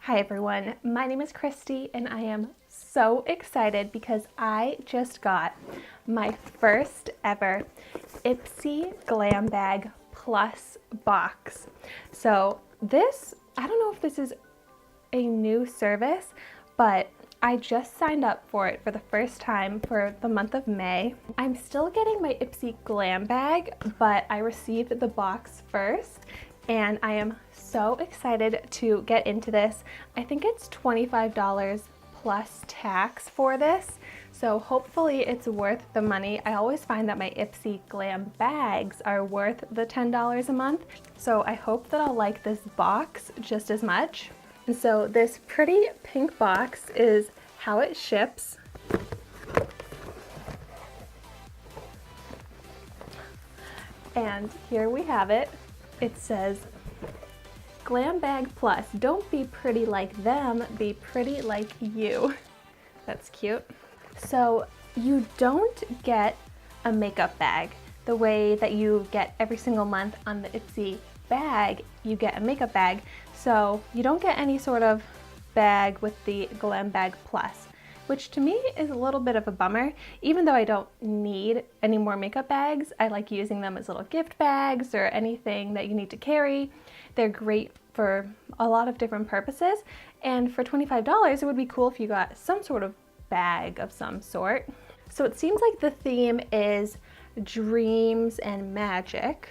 Hi everyone, my name is Christy and I am so excited because I just got my first ever Ipsy Glam Bag Plus box. So this, I don't know if this is a new service, but I just signed up for it for the first time for the month of May. I'm still getting my Ipsy Glam Bag, but I received the box first and I am so excited to get into this. I think it's $25 plus tax for this, so hopefully it's worth the money. I always find that my Ipsy Glam bags are worth the $10 a month, so I hope that I'll like this box just as much. And so this pretty pink box is how it ships. And here we have it. It says, Glam Bag Plus, don't be pretty like them, be pretty like you. That's cute. So you don't get a makeup bag the way that you get every single month on the Ipsy bag. You get a makeup bag, so you don't get any sort of bag with the Glam Bag Plus, which to me is a little bit of a bummer. Even though I don't need any more makeup bags, I like using them as little gift bags or anything that you need to carry. They're great for a lot of different purposes, and for $25 it would be cool if you got some sort of bag of some sort. So it seems like the theme is dreams and magic,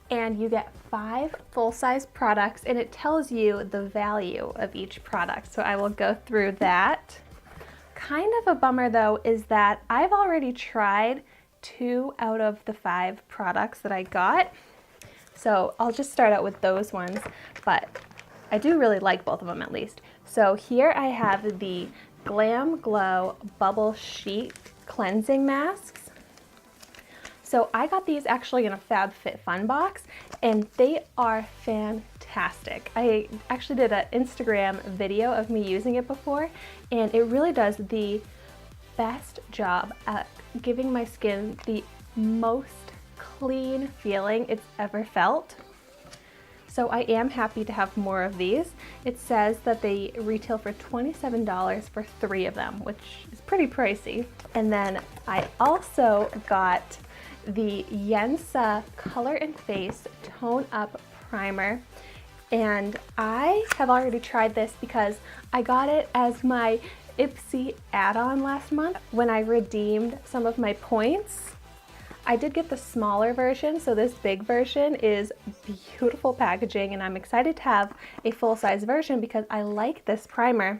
and you get 5 full-size products and it tells you the value of each product. So I will go through that. Kind of a bummer though is that I've already tried 2 out of the 5 products that I got. So I'll just start out with those ones, but I do really like both of them at least. So here I have the Glam Glow Bubble Sheet Cleansing Masks. So I got these actually in a FabFitFun box and they are fantastic. I actually did an Instagram video of me using it before, and it really does the best job at giving my skin the most clean feeling it's ever felt. So I am happy to have more of these. It says that they retail for $27 for 3 of them, which is pretty pricey. And then I also got the Yensa Color and Face Tone Up Primer, and I have already tried this because I got it as my Ipsy add-on last month when I redeemed some of my points. I did get the smaller version, so this big version is beautiful packaging, and I'm excited to have a full-size version because I like this primer.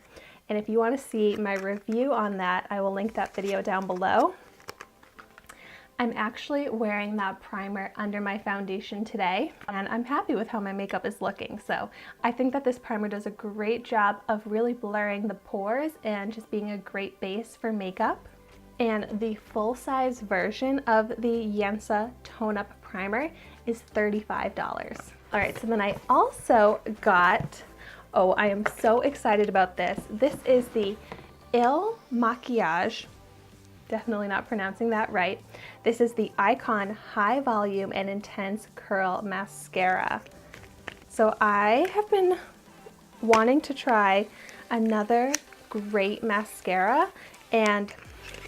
And if you want to see my review on that, I will link that video down below. I'm actually wearing that primer under my foundation today, and I'm happy with how my makeup is looking. So I think that this primer does a great job of really blurring the pores and just being a great base for makeup. And the full-size version of the Yensa Tone Up Primer is $35. All right, so then I also got, oh, I am so excited about this. This is the Il Maquillage, definitely not pronouncing that right. This is the Icon High Volume and Intense Curl Mascara. So I have been wanting to try another great mascara, and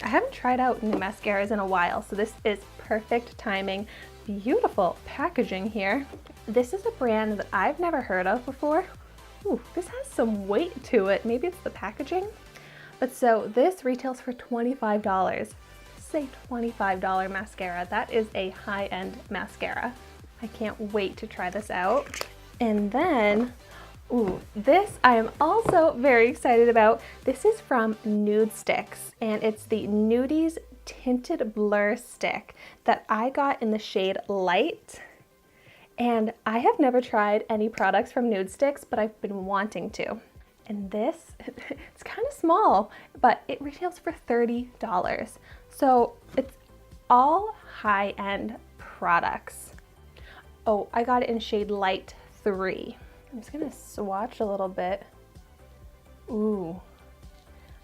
I haven't tried out new mascaras in a while, so this is perfect timing. Beautiful packaging here. This is a brand that I've never heard of before. Ooh, this has some weight to it. Maybe it's the packaging. But so this retails for $25. Say $25 mascara. That is a high-end mascara. I can't wait to try this out. And then, ooh, this I am also very excited about. This is from Nude Sticks, and it's the Nudies Tinted Blur Stick that I got in the shade Light. And I have never tried any products from Nude Sticks, but I've been wanting to. And this, it's kind of small, but it retails for $30. So it's all high-end products. Oh, I got it in shade Light 3. I'm just gonna swatch a little bit. Ooh,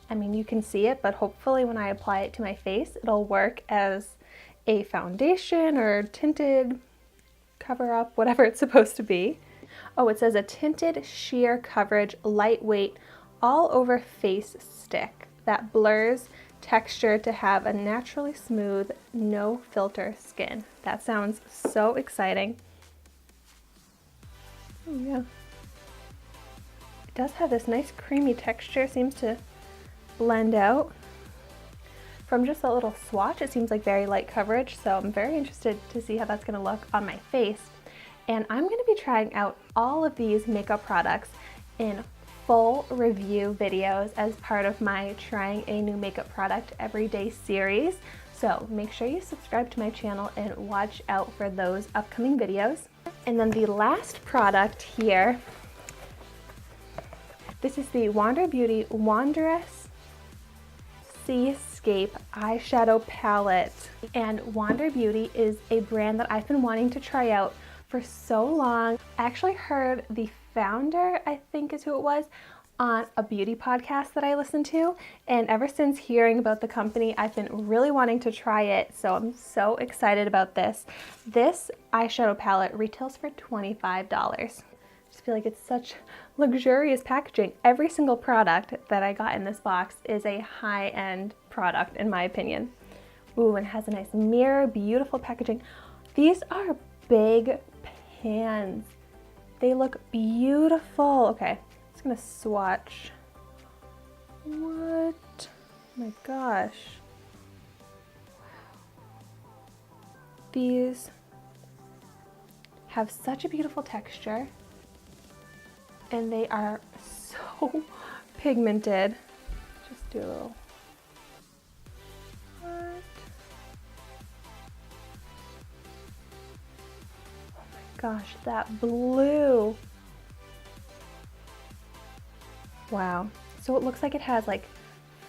I mean, you can see it, but hopefully when I apply it to my face, it'll work as a foundation or tinted cover up, whatever it's supposed to be. Oh, it says a tinted sheer coverage, lightweight, all over face stick that blurs texture to have a naturally smooth, no filter skin. That sounds so exciting. Oh, yeah. It does have this nice creamy texture, seems to blend out. From just a little swatch, it seems like very light coverage, so I'm very interested to see how that's gonna look on my face. And I'm gonna be trying out all of these makeup products in full review videos as part of my Trying a New Makeup Product Everyday series. So make sure you subscribe to my channel and watch out for those upcoming videos. And then the last product here, this is the Wander Beauty Wanderous Seascape eyeshadow palette. And Wander Beauty is a brand that I've been wanting to try out for so long. I actually heard the founder, I think is who it was, on a beauty podcast that I listened to, and ever since hearing about the company, I've been really wanting to try it, so I'm so excited about this. This eyeshadow palette retails for $25. I just feel like it's such luxurious packaging. Every single product that I got in this box is a high-end product in my opinion. Ooh, and it has a nice mirror, beautiful packaging. These are big pans. They look beautiful. Okay, I'm just gonna swatch. What? Oh my gosh. These have such a beautiful texture and they are so pigmented. Just do a little. What? Oh my gosh, that blue. Wow. So it looks like it has like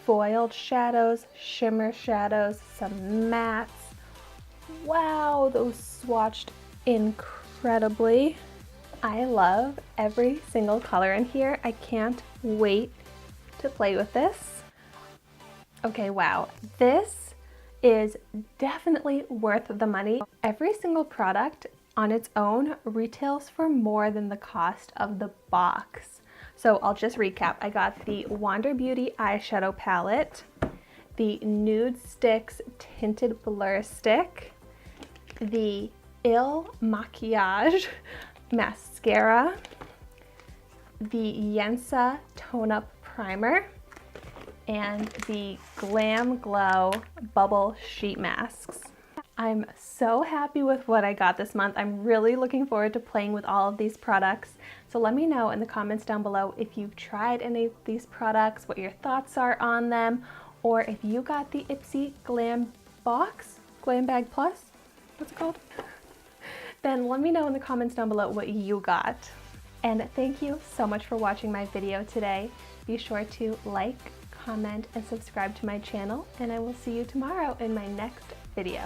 foiled shadows, shimmer shadows, some mattes. Wow, those swatched incredibly. I love every single color in here. I can't wait to play with this. Okay, wow. This is definitely worth the money. Every single product on its own retails for more than the cost of the box. So I'll just recap. I got the Wander Beauty eyeshadow palette, the Nude Sticks Tinted Blur Stick, the Il Maquillage mascara, the Yensa Tone Up Primer, and the Glam Glow Bubble Sheet Masks. I'm so happy with what I got this month. I'm really looking forward to playing with all of these products. So let me know in the comments down below if you've tried any of these products, what your thoughts are on them, or if you got the Ipsy Glam box, Glam Bag Plus, what's it called? Then let me know in the comments down below what you got. And thank you so much for watching my video today. Be sure to like, comment, and subscribe to my channel, and I will see you tomorrow in my next video.